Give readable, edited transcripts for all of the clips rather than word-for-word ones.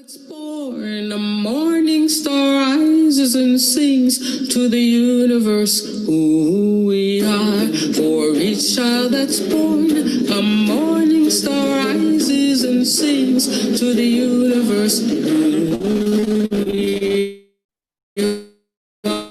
Born, a morning star rises and sings to the universe who we are. For each child that's born, a morning star rises and sings to the universe who we are.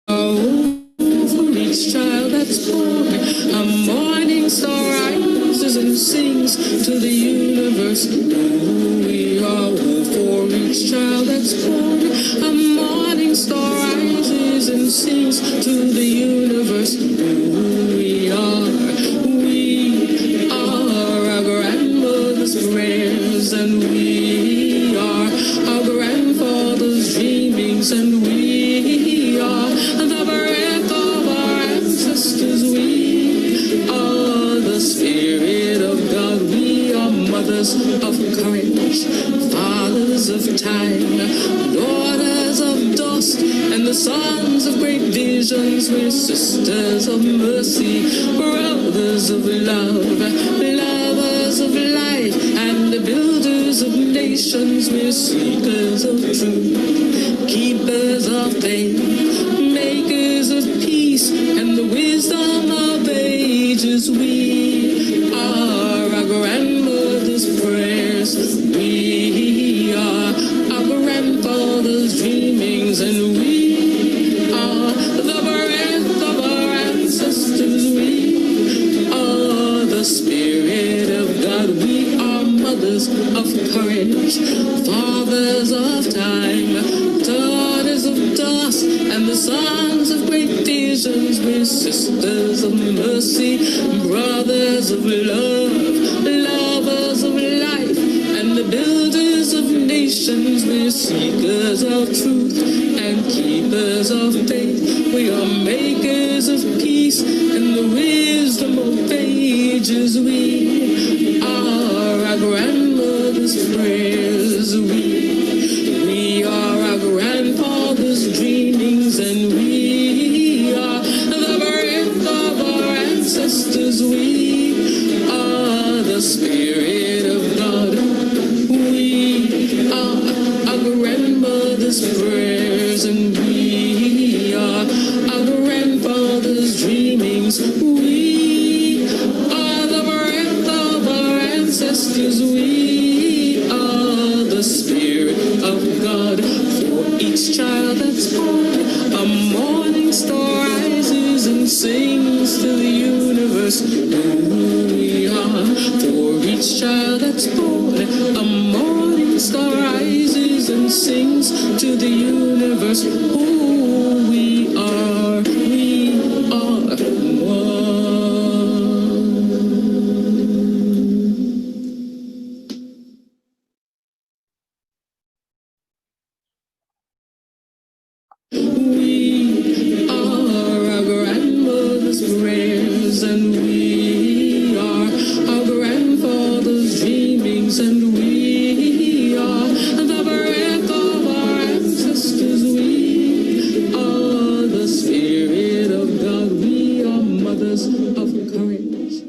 For each child that's born, a morning star rises and sings to the universe who we are. For each child that's born, a morning star rises and sings to the universe who we are. We are our grandmother's prayers, and we are our grandfather's dreamings, and we are the breath of our ancestors. We are the Spirit of God. We are mothers of courage, fathers of time, daughters of dust, and the sons of great visions. We're sisters of mercy, brothers of love, lovers of life, and the builders of nations. We're seekers of truth, keepers of faith, makers of peace, and the wisdom of ages. We are our grandmother's prayers. We are our grandfather's dreamings, and we are the breath of our ancestors. We are the Spirit of God. We are mothers of courage, fathers of time, daughters of dust, and the sons of great visions. We're sisters of mercy, brothers of love, lovers of life, and the builders of nations. We're seekers of truth and keepers of faith. We are makers of peace and the wisdom of ages. We are our grandmother's prayers. We are our grandfather's dreamings, and we are the breath of our ancestors. We are the Spirit of God. We are our grandmother's prayers, and we are our grandfather's dreamings. We are the breath of our ancestors. We are the Spirit of God. For each child that's born, a morning star rises and sings to the universe who we are. For each child that's born, a morning star rises and sings to the universe who we are. We are one. We are our grandmother's prayers, and we are our grandfather's dreamings, and we are the breath of our ancestors. We are the Spirit of God. We are mothers of courage.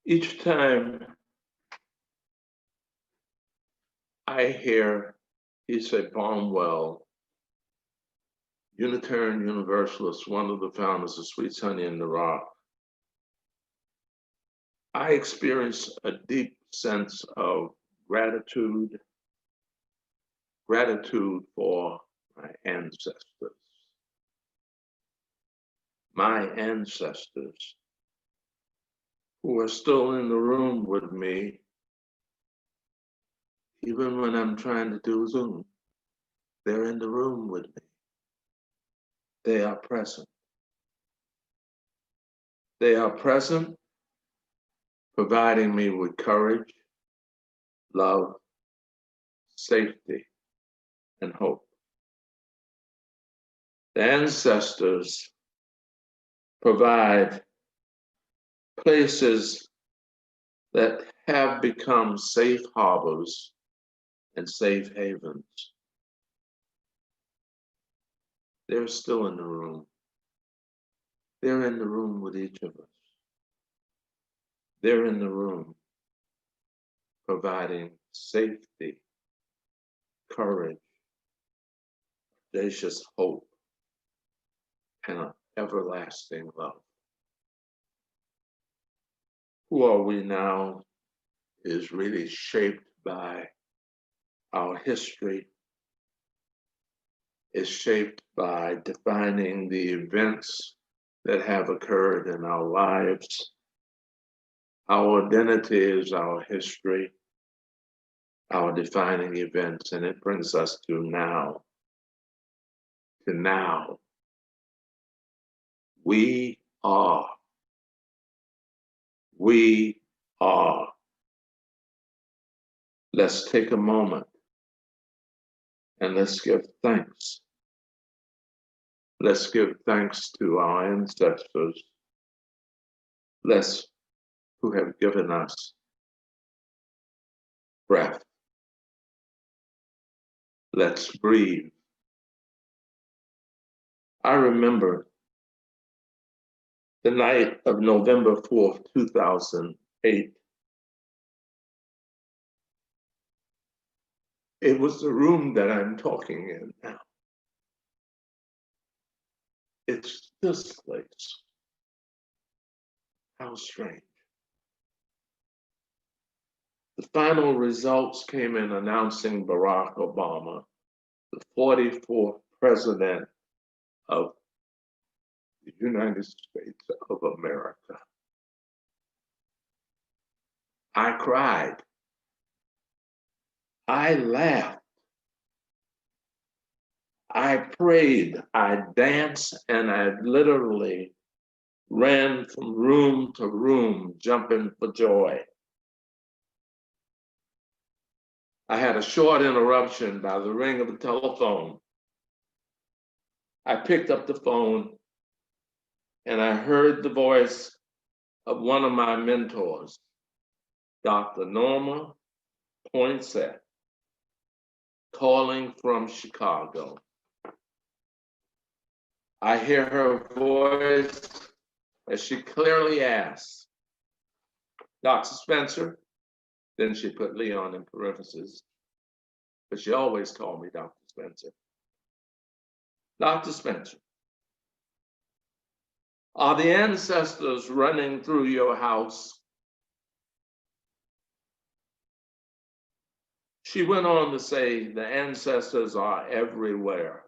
Each time I hear Teresa Palmwell, Unitarian Universalist, one of the founders of Sweet Honey in the Rock, I experience a deep sense of gratitude for my ancestors. My ancestors who are still in the room with me, even when I'm trying to do Zoom. They're in the room with me. They are present. They are present, providing me with courage, love, safety, and hope. The ancestors provide places that have become safe harbors and safe havens. They're still in the room. They're in the room with each of us. They're in the room providing safety, courage, audacious hope, and an everlasting love. Who are we now is really shaped by our history, is shaped by defining the events that have occurred in our lives. Our identity is our history, our defining events, and it brings us to now. To now. We are. We are. Let's take a moment and let's give thanks. Let's give thanks to our ancestors, who have given us breath. Let's breathe. I remember the night of November 4th, 2008. It was the room that I'm talking in now. It's this place. How strange. The final results came in announcing Barack Obama, the 44th president of the United States of America. I cried. I laughed. I prayed. I danced, and I literally ran from room to room, jumping for joy. I had a short interruption by the ring of the telephone. I picked up the phone and I heard the voice of one of my mentors, Dr. Norma Poinsett, calling from Chicago. I hear her voice as she clearly asks, Dr. Spencer, then she put Leon in parentheses, but she always called me Dr. Spencer. Dr. Spencer, are the ancestors running through your house? She went on to say, the ancestors are everywhere.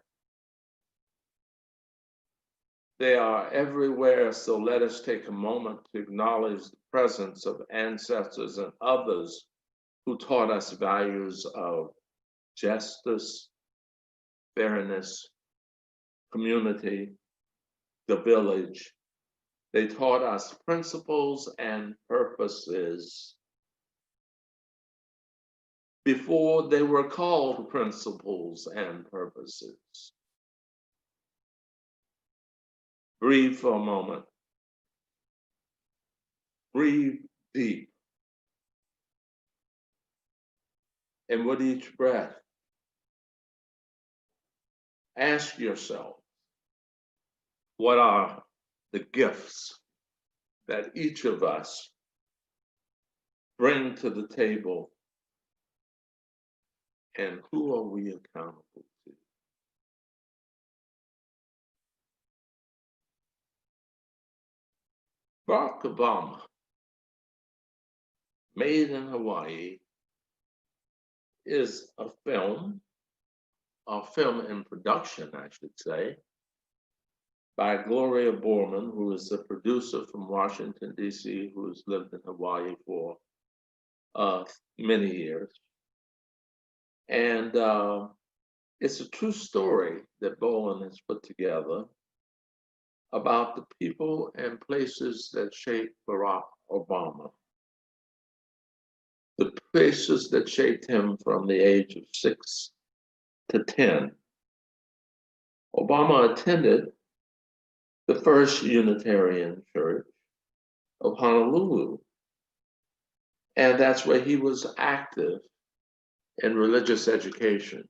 They are everywhere, so let us take a moment to acknowledge the presence of ancestors and others who taught us values of justice, fairness, community, the village. They taught us principles and purposes before they were called principles and purposes. Breathe for a moment. Breathe deep. And with each breath, ask yourself, what are the gifts that each of us bring to the table, and who are we accountable to? Barack Obama, Made in Hawaii, is a film in production, I should say, by Gloria Borman, who is a producer from Washington, D.C., who has lived in Hawaii for many years. And it's a true story that Bowen has put together about the people and places that shaped Barack Obama. The places that shaped him from the age of 6 to 10. Obama attended the first Unitarian Church of Honolulu, and that's where he was active in religious education.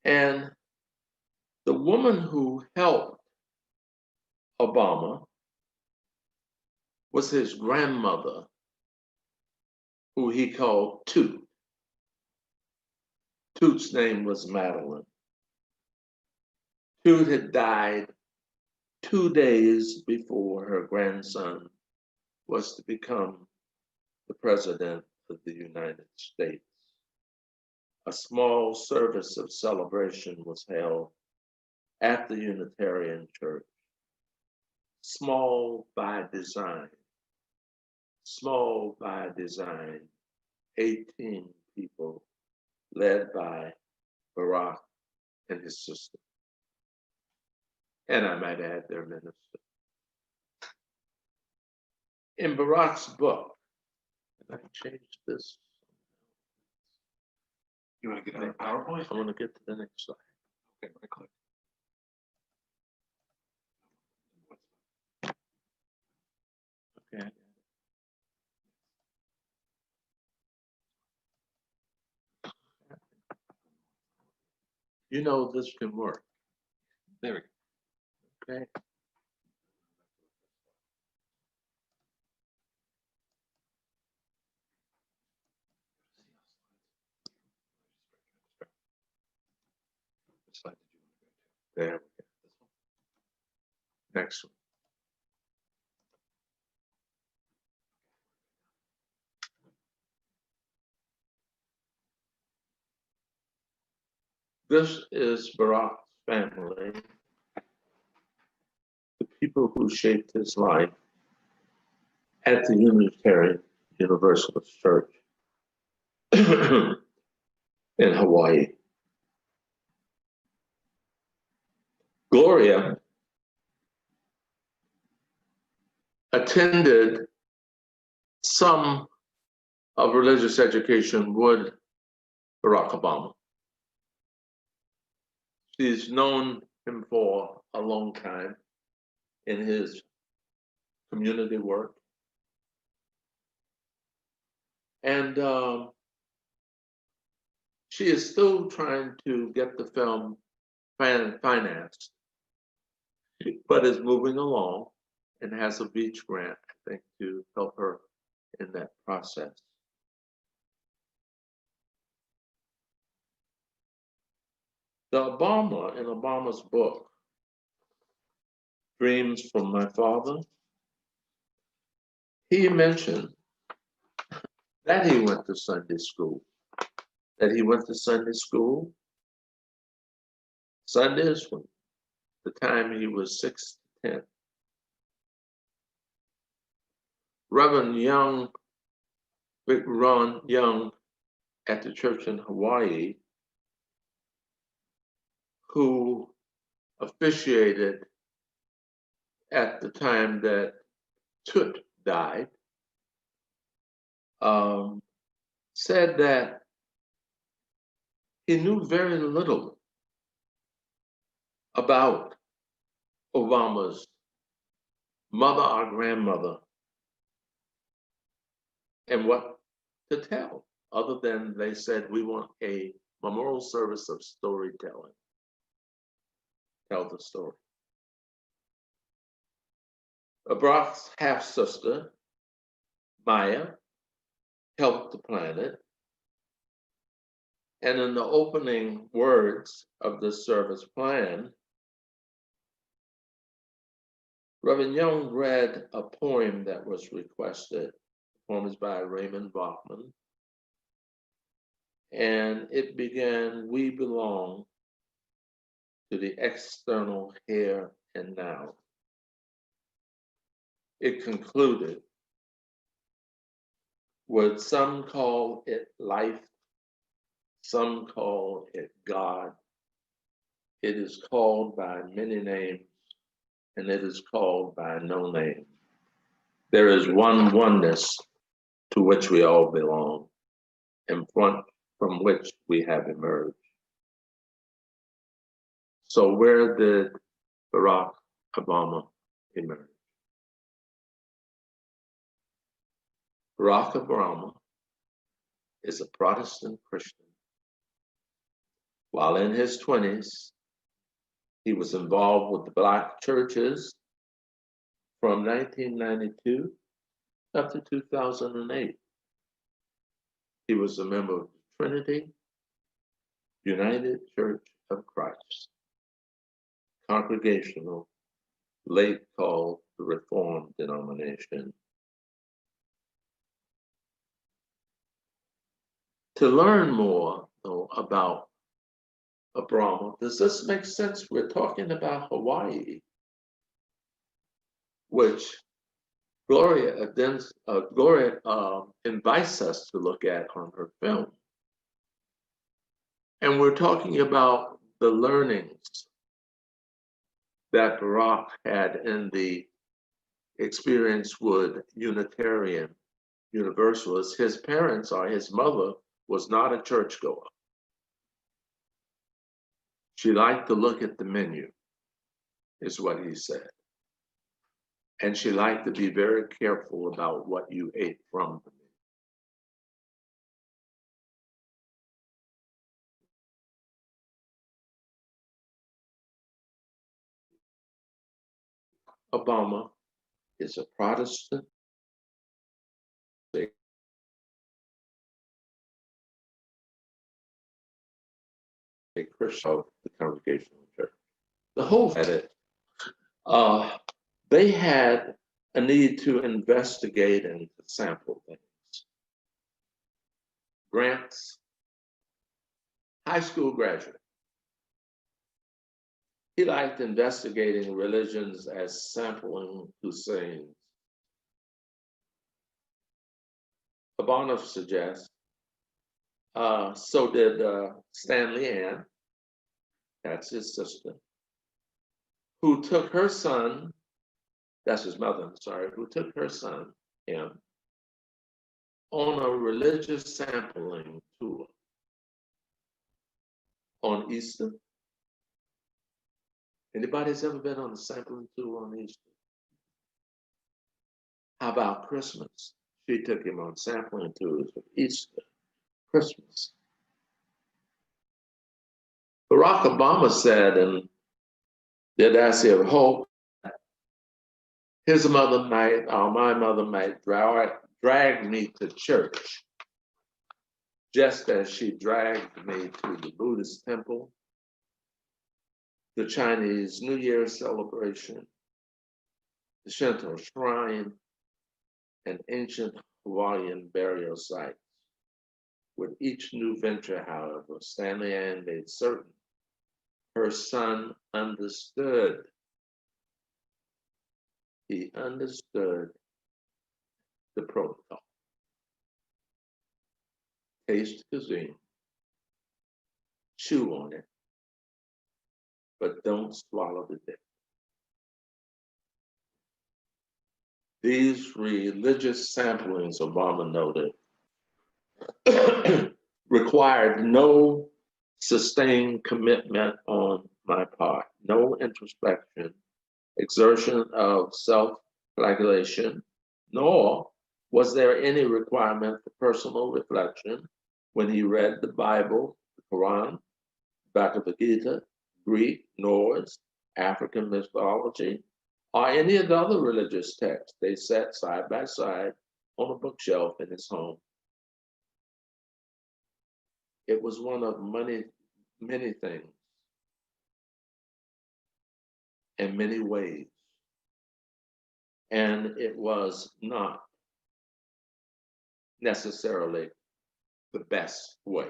And The woman who helped Obama was his grandmother, who he called Toot. Toot's name was Madeline. Toot had died 2 days before her grandson was to become the President of the United States. A small service of celebration was held at the Unitarian Church. Small by design. Small by design. 18 people led by Barack and his sister. And I might add their minister. In Barack's book, and I changed this. You want to get on PowerPoint? I want to get to the next slide. Okay, right click. Okay. You know this can work. There we go. Okay. Which slide did you want to go to? There we go. This one? Next one. This is Barack's family, the people who shaped his life at the Unitarian Universalist Church in Hawaii. Gloria attended some of religious education with Barack Obama. She's known him for a long time in his community work. And she is still trying to get the film financed, but is moving along and has a beach grant, I think, to help her in that process. In Obama's book, Dreams from My Father, he mentioned that he went to Sunday school. Sundays from the time he was 6 to 10. Reverend Ron Young at the church in Hawaii, who officiated at the time that Toot died, said that he knew very little about Obama's mother or grandmother and what to tell, other than they said, we want a memorial service of storytelling. Tell the story. Barack's half-sister, Maya, helped to plan it. And in the opening words of the service plan, Reverend Young read a poem that was requested. The poem is by Raymond Bachman. And it began, we belong to the external here and now. It concluded with some call it life, some call it God. It is called by many names, and it is called by no name. There is one oneness to which we all belong, and from which we have emerged. So where did Barack Obama emerge? Barack Obama is a Protestant Christian. While in his 20s, He was involved with the Black churches from 1992 up to 2008. He was a member of the Trinity United Church of Christ, congregational, late called the Reformed denomination. To learn more though, about Brahma, does this make sense? We're talking about Hawaii, which Gloria invites us to look at on her film. And we're talking about the learnings that Barack had in the experience with Unitarian Universalists. His parents, or his mother, was not a churchgoer. She liked to look at the menu, is what he said. And she liked to be very careful about what you ate from the menu. Obama is a Protestant, a Christian of the Congregational Church. The whole at it, they had a need to investigate and to sample things. Grant's high school graduate. He liked investigating religions as sampling Hussein's. Abana suggests, so did Stanley Ann, that's his sister, who took her son, that's his mother, I'm sorry, who took her son, him, on a religious sampling tour on Easter. Anybody's ever been on a sampling tour on Easter? How about Christmas? She took him on sampling tours of Easter, Christmas. Barack Obama said in The Audacity of Hope, his mother might, or my mother might drag me to church, just as she dragged me to the Buddhist temple, the Chinese New Year celebration, the Shinto shrine, and ancient Hawaiian burial sites. With each new venture, however, Stanley Ann made certain her son understood. He understood the protocol. Taste cuisine, chew on it, but don't swallow the dick. These religious samplings, Obama noted, required no sustained commitment on my part, no introspection, exertion of self-flagellation, nor was there any requirement for personal reflection when he read the Bible, the Quran, Bhagavad Gita, Greek, Norse, African mythology, or any of the other religious texts. They sat side by side on a bookshelf in his home. It was one of many things in many ways. And it was not necessarily the best way.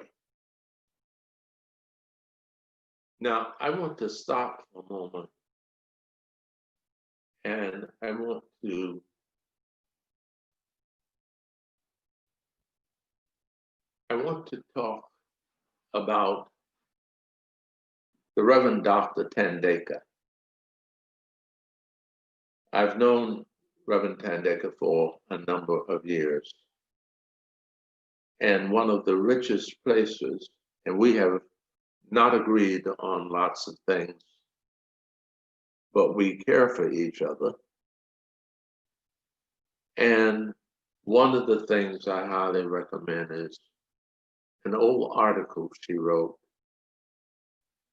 Now, I want to stop for a moment and I want to talk about the Reverend Dr. Tandeka. I've known Reverend Tandeka for a number of years. And one of the richest places, and we have not agreed on lots of things, but we care for each other. And one of the things I highly recommend is an old article she wrote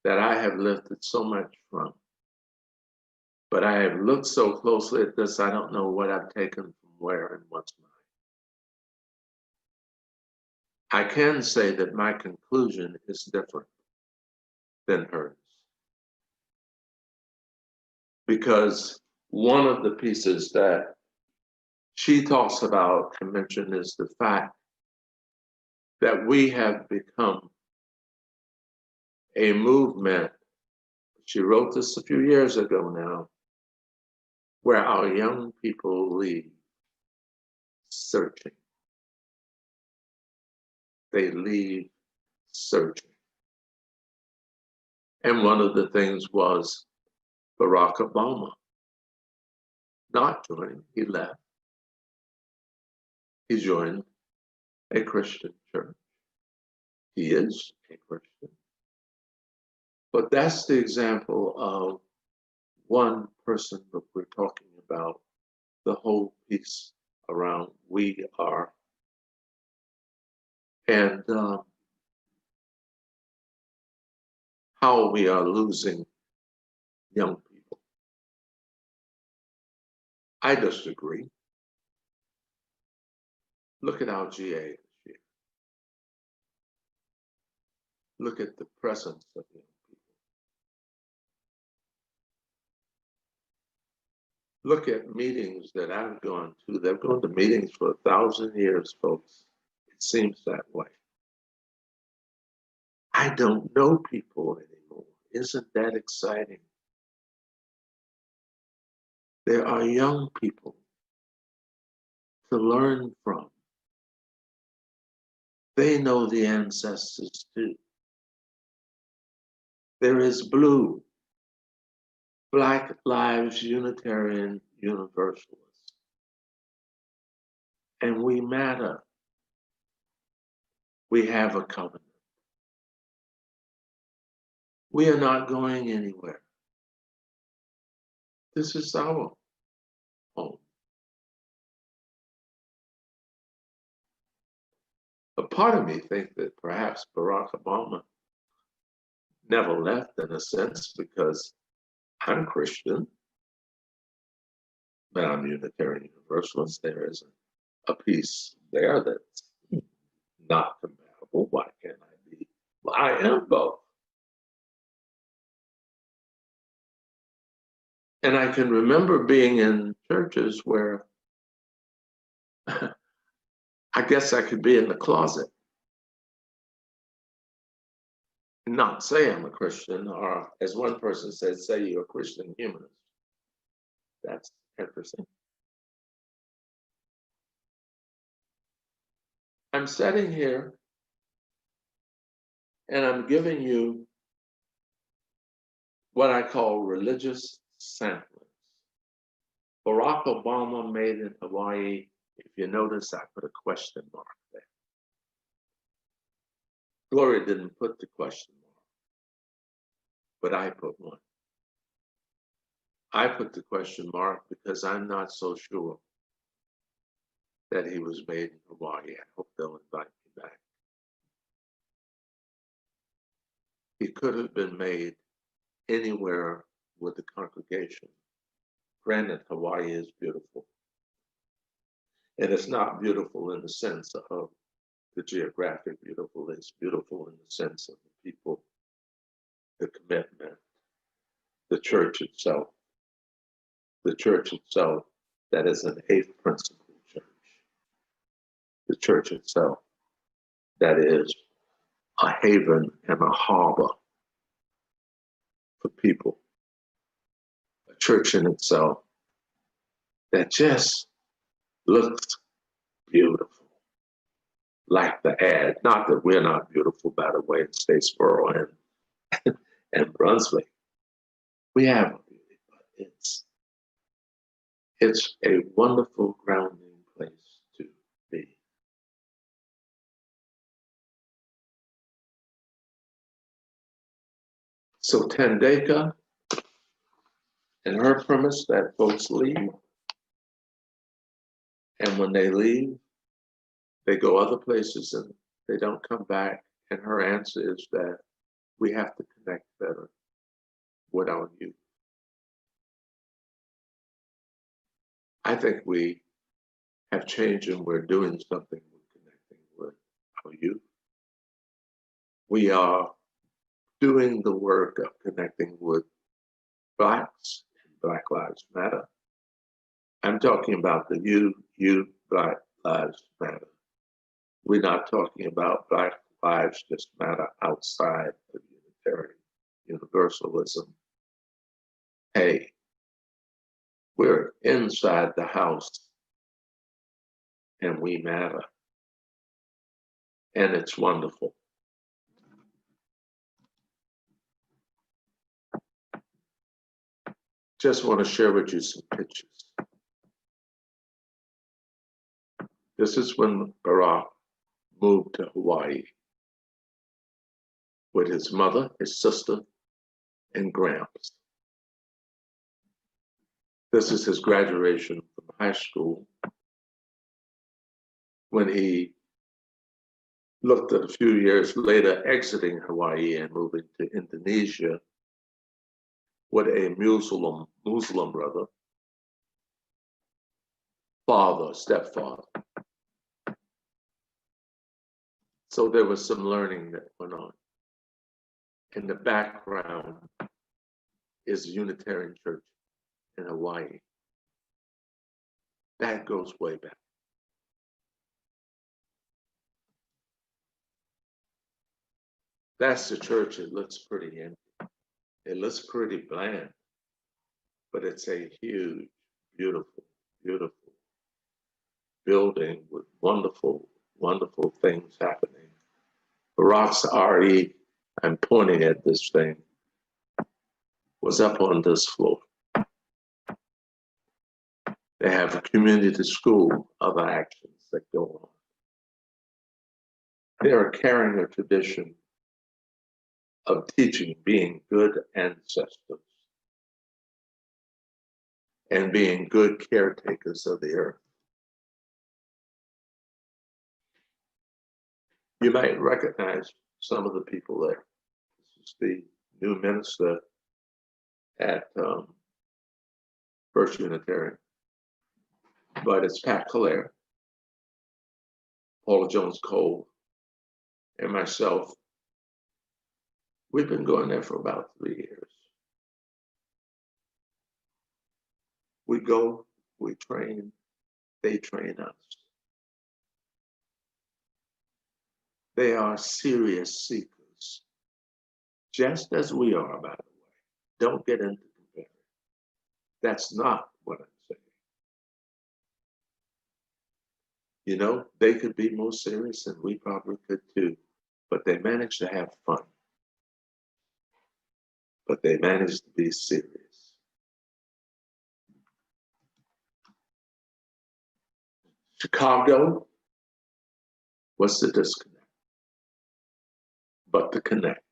that I have lifted so much from. But I have looked so closely at this, I don't know what I've taken from where and what's mine. I can say that my conclusion is different than hers. Because one of the pieces that she talks about and mentioned is the fact that we have become a movement. She wrote this a few years ago now, where our young people leave searching. They leave searching. And one of the things was Barack Obama not joining, he left. He joined a Christian church. He is a Christian. But that's the example of one person that we're talking about, the whole piece around we are. And how we are losing young people. I disagree. Look at our GA this year. Look at the presence of young people. Look at meetings that I've gone to. They've gone to meetings for 1,000 years, folks. It seems that way. I don't know people anymore. Isn't that exciting? There are young people to learn from. They know the ancestors too. There is Blue, Black Lives Unitarian Universalist. And we matter. We have a covenant. We are not going anywhere. This is our home. A part of me thinks that perhaps Barack Obama never left in a sense because I'm Christian, but I'm Unitarian Universalist. There isn't a piece there that's not compatible. Why can't I be? Well, I am both. And I can remember being in churches where I guess I could be in the closet and not say I'm a Christian, or as one person said, say you're a Christian humanist. That's interesting. I'm sitting here and I'm giving you what I call religious samplings. Barack Obama made in Hawaii. If you notice, I put a question mark there. Gloria didn't put the question mark, but I put one. I put the question mark because I'm not so sure that he was made in Hawaii. I hope they'll invite me back. He could have been made anywhere with the congregation. Granted, Hawaii is beautiful. And it's not beautiful in the sense of the geographic beautiful. It's beautiful in the sense of the people, the commitment, the church itself. The church itself that is an eighth principle church. The church itself that is a haven and a harbor for people. A church in itself that just looks beautiful. Like the ad, not that we're not beautiful, by the way, in Statesboro and Brunswick. We have a beauty, but it's a wonderful grounding place to be. So Tandeka and her premise that folks leave, and when they leave, they go other places and they don't come back. And her answer is that We have to connect better with our youth. I think we have changed and we're doing something with connecting with our youth. We are doing the work of connecting with Blacks and Black Lives Matter. I'm talking about the you, Black Lives Matter. We're not talking about Black lives just matter outside of Unitarian Universalism. Hey, we're inside the house and we matter. And it's wonderful. Just want to share with you some pictures. This is when Barack moved to Hawaii with his mother, his sister, and Gramps. This is his graduation from high school when he looked at a few years later exiting Hawaii and moving to Indonesia with a Muslim brother, stepfather. So there was some learning that went on. In the background is Unitarian Church in Hawaii. That goes way back. That's the church. It looks pretty empty. It looks pretty bland, but it's a huge, beautiful, beautiful building with wonderful, wonderful things happening. Barack's RE, I'm pointing at this thing, was up on this floor. They have a community school, other actions that go on. They are carrying a tradition of teaching, being good ancestors and being good caretakers of the earth. You might recognize some of the people there. This is the new minister at First Unitarian, but it's Pat Clare, Paula Jones Cole, and myself. We've been going there for about 3 years. We go, we train, they train us. They are serious seekers, just as we are, by the way. Don't get into comparing. That's not what I'm saying. You know, they could be more serious and we probably could too, but they manage to have fun. But they manage to be serious. Chicago, what's the disconnect? But the connect.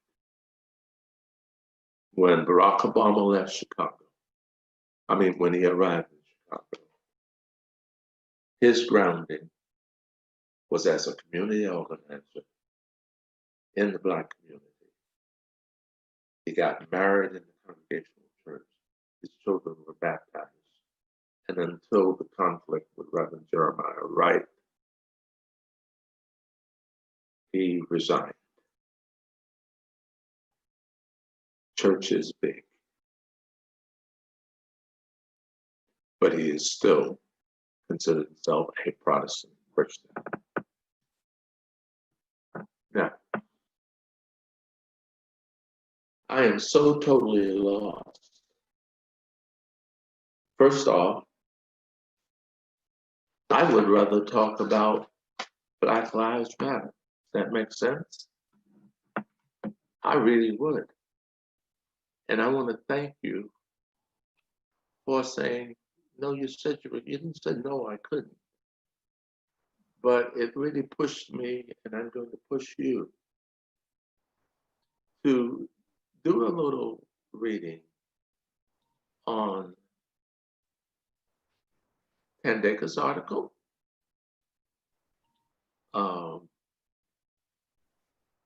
When Barack Obama left Chicago, when he arrived in Chicago, his grounding was as a community organizer in the Black community. He got married in the Congregational Church. His children were baptized. And until the conflict with Reverend Jeremiah Wright, he resigned. Church is big, but he is still considered himself a Protestant Christian. Now, I am so totally lost. First off, I would rather talk about Black Lives Matter. Does that make sense? I really would. And I want to thank you for saying, no, you didn't say no, I couldn't. But it really pushed me, and I'm going to push you to do a little reading on Tandeka's article,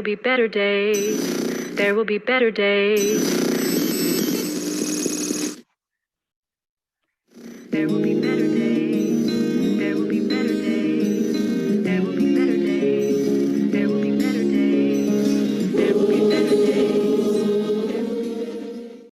will be better days. There will be better days. There will be better